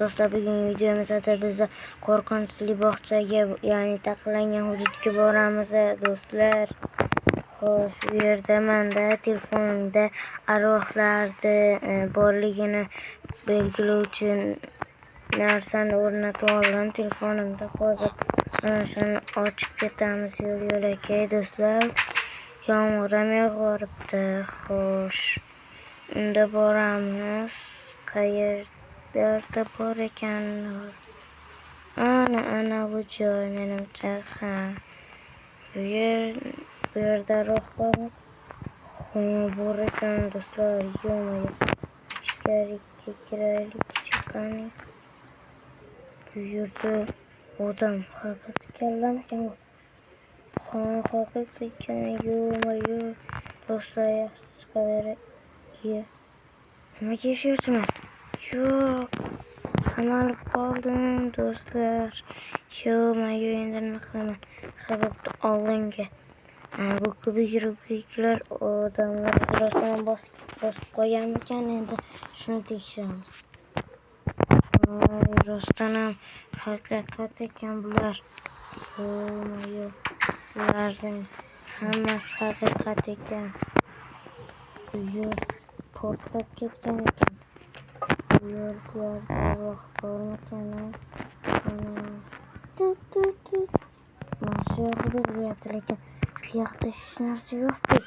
Do'stlar, bugungi videomizda biz qo'rqinchli bog'chaga, ya'ni taqiqlangan hududga boramiz do'stlar. Xo'sh, bu yerda menda telefonimda arvohlarni borligini belgilovchi narsani o'rnatib oldim telefonimda. Hozir mana shuni ochib ketamiz yo'l-yo'lakay do'stlar. Yomg'ir ham yog'yapti. Xo'sh, unda boramiz. Qayerda bor ekan? Ana bu joy menimcha. Bu yerda ro'xbar bor ekan do'stlar. Ichkariga kiraylik. Chiqani. Bu yerda odam haqiqatdan ekan. Haqiqatdan ekan. Do'stlar, yaxshi chiqaveradi. Nimaga yashyapman? Yo'q. Qamalib qoldim do'stlar. Yo'q, endi nima qilaman? Bo'pti, oldinga. Bu kubiklar odamlar rostdan bosib qo'ygan ekan. Endi shuni tekshiramiz. Rostdan ham haqiqat ekan bular. Yo'q. Bularning hammasi haqiqat ekan. Bu yer portlab ketgan ekan. Bu yerda bormikan? Mashiq beryapti, lekin bu yoqda hech narsa yo'qdek.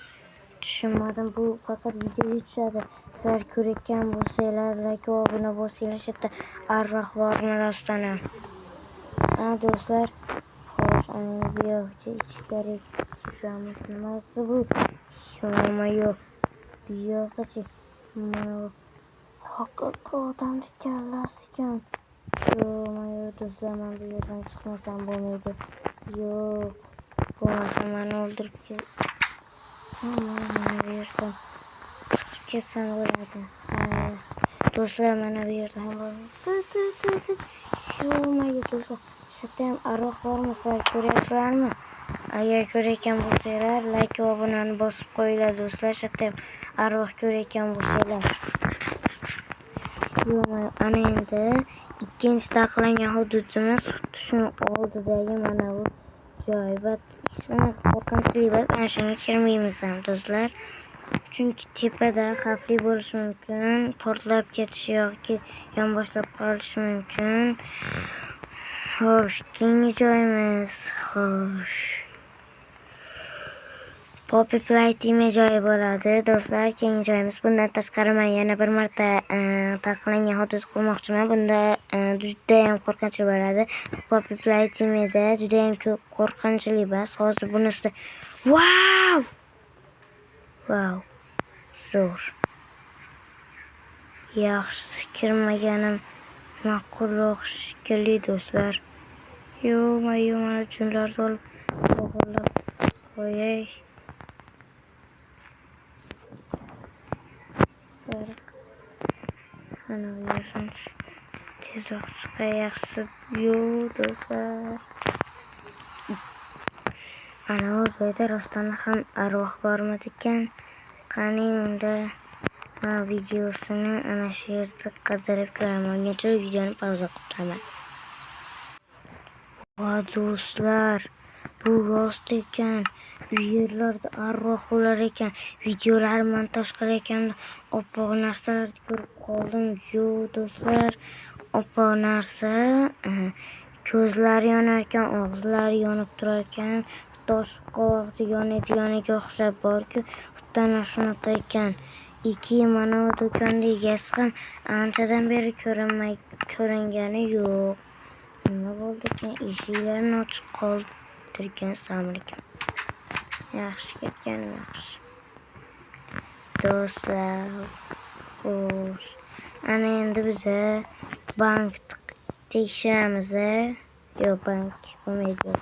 Tushunmadim, bu faqat videoga tushadi. Sizlar ko'rayotgan bo'lsanglar, like va obuna bo'lsanglar, shu yerda arvoh bormi rostdan ham? Do'stlar, xo'sh, bu yoqqa ichkari kiramiz. Nimasi bu? Yo'q. Bu yoqda-chi? Haqiqiy odamning kallasi ekan. Yo'q, do'stlar, men bu yerdan chiqmasam bo'lmaydi. Yo'q, bo'lmasa meni o'ldirib mana bu yerdan chiqib ketsam bo'ladi. Do'stlar, mana bu yerda ham bo'lmaydi. Yo'q, do'stlar, shu yerda ham arvoh bormi? Sizlar ko'ryapsizlarmi? Agar ko'rayotgan bo'lsanglar, like va obunani bosib qo'yinglar do'stlar. Shu yerda ham arvoh ko'rayotgan bo'lsanglar. Ana endi ikkinchi taqiqlangan hududimiz shuni oldidagi mana bu joy. Ishini qo'rqinchli emas, ana shunga kirmaymiz ham do'stlar. Chunki tepada xavfli bo'lishi mumkin, portlab ketishi yoki yonboshlab qolishi mumkin. Xo'sh, keyingi joyimiz. Xo'sh, Poppy Playtime joyi bo'ladi do'stlar. Keyingi joyimiz. Bundan tashqari men yana bir marta taqiqlangan hudud qurmoqchiman. Bunda juda ham qo'rqinchli bo'ladi. Poppy Playtime'da juda ham qo'rqinchli emas. Hozir bunisida wow! Zo'r. Yaxshi kirmaganim ma'qulroq shekilli do'stlar. Yo'q, mana jumlarni olib o'g'irlab qo'yay. Ana bu yerdan tezroq chiqay yaxshi. Yo'q do'stlar. Ana bu joyda rostdan ham arvoh bormi ekan? Qani unda videosini ana shu yerda qidirib ko'raman. Ungacha videoni pauza qilib turaman. Va do'stlar, bu rost ekan. Bu yerlarda arvoh bo'lar ekan. Videolar montaj qilayotganda oppoq narsalarni ko'rib qoldim. Yo'q do'stlar, oppoq narsa. Ko'zlari yonar ekan, og'zlari yonib turar ekan. Tosh qovoqda yonadiganiga o'xshab bor-ku, xuddi shunaqa ekan. Mana bu do'konda egasi ham anchadan beri ko'ringani yo'q. Nima bo'ldi ekan? Eshiklarni ochiq qoldirgansam ekan. Yaxshi ketganim yaxshi. Do'stlar, xo'sh. Ana endi biz bank tekshiramiz. Yo'q, bank bo'lmaydi.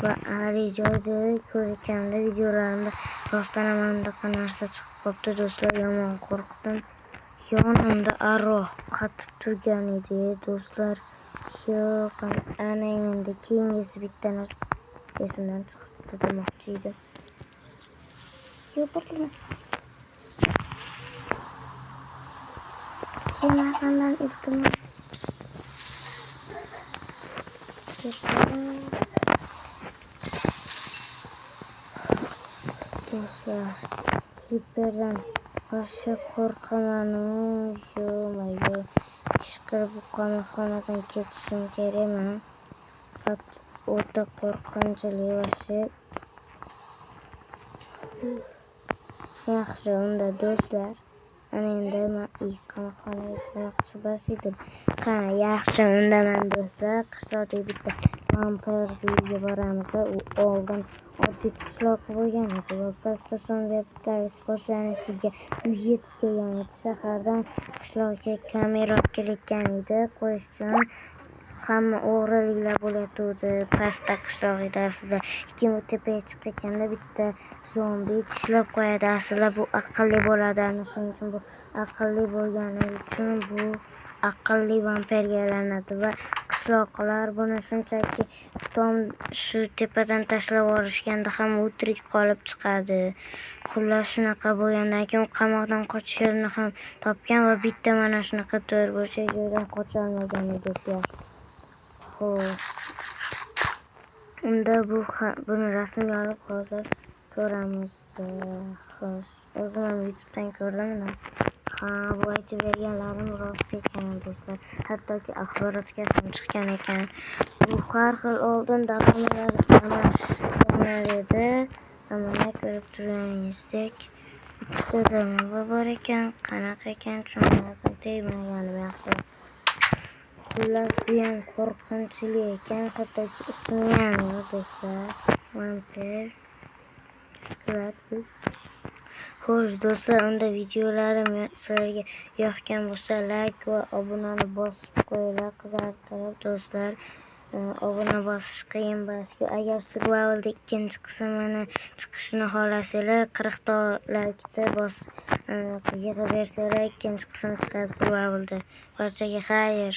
Va hali joyda ko'rganimda videolarimda rostdan ham bunaqa narsa chiqib qopti do'stlar. Yomon qo'rqdim. Yonimda arvoh qatib turgan edi do'stlar. Yo'q, ana endi keyingisi bitta narsa esimdan chiqibdi demoqchi edim. Yo'q, portlama. Kelmasandan iltimos Do'stlar, Creeper'dan boshqa qo'rqaman-u, yo-mayo. Ishqilib bu qamoqxonadan ketishim kerakmi? O'ta qo'rqinchli vashi. Yaxshi, unda do'stlar, ana endi men qamoqxonaga kirmoqchi bas edim. Ha, yaxshi, unda men do'stlar qishloqdagi bitta vampir uyiga boramiz. U oldin oddiy qishloq bo'lgan edi va pastda so'nggi apokalipsis boshlanishiga u yetib kelgan edi. Shahardan qishloqqa kamera olib kelayotgan edi qo'yish uchun. Hamma o'g'riliklar bo'layotgandi pastda qishloq edi aslida. Keyin u tepaga chiqqanda bitta zombi tishlab qo'yadi. Aslida bu aqlli bo'ladi. Ana shuning uchun bu aqlli bo'lgani uchun bu aqlli vampirga aylanadi va qishloqlar buni shunchaki tom shu tepadan tashlab yuborishganda ham u tirik qolib chiqadi. Xullas shunaqa bo'lgandan keyin u qamoqdan qochish yo'lini ham topgan va bitta mana shunaqa to'rt burchak joydan qocha olmagan edi. Unda buni rasmga olib hozir ko'ramiz. Xo'sh, o'zim ham YouTube'dan ko'rdim. Ha, bu aytib berganlarim rost ekan do'stlar. Hattoki axborotga ham chiqqan ekan. Bu har xil oldin daraxtlar edi. Mana ko'rib turganingizdek ikkita daraxt bor ekan. Qanaqa ekan tushunmadim, tegmaganim yaxshi. Xullas bu ham qo'rqinchli ekan. Hattoki ismi ham do'stlar, vampir skelet. Xo'sh do'stlar, unda videolarim sizlarga yoqgan bo'lsa like va obunani bosib qo'yinglar. Qizartirib do'stlar, obuna bosish qiyin emas-ku. Agar survivalda ikkinchi qismini chiqishini xohlasanglar 40 ta like'da yig'ib bersanglar ikkinchi qism chiqadi survivalda. Barchaga xayr.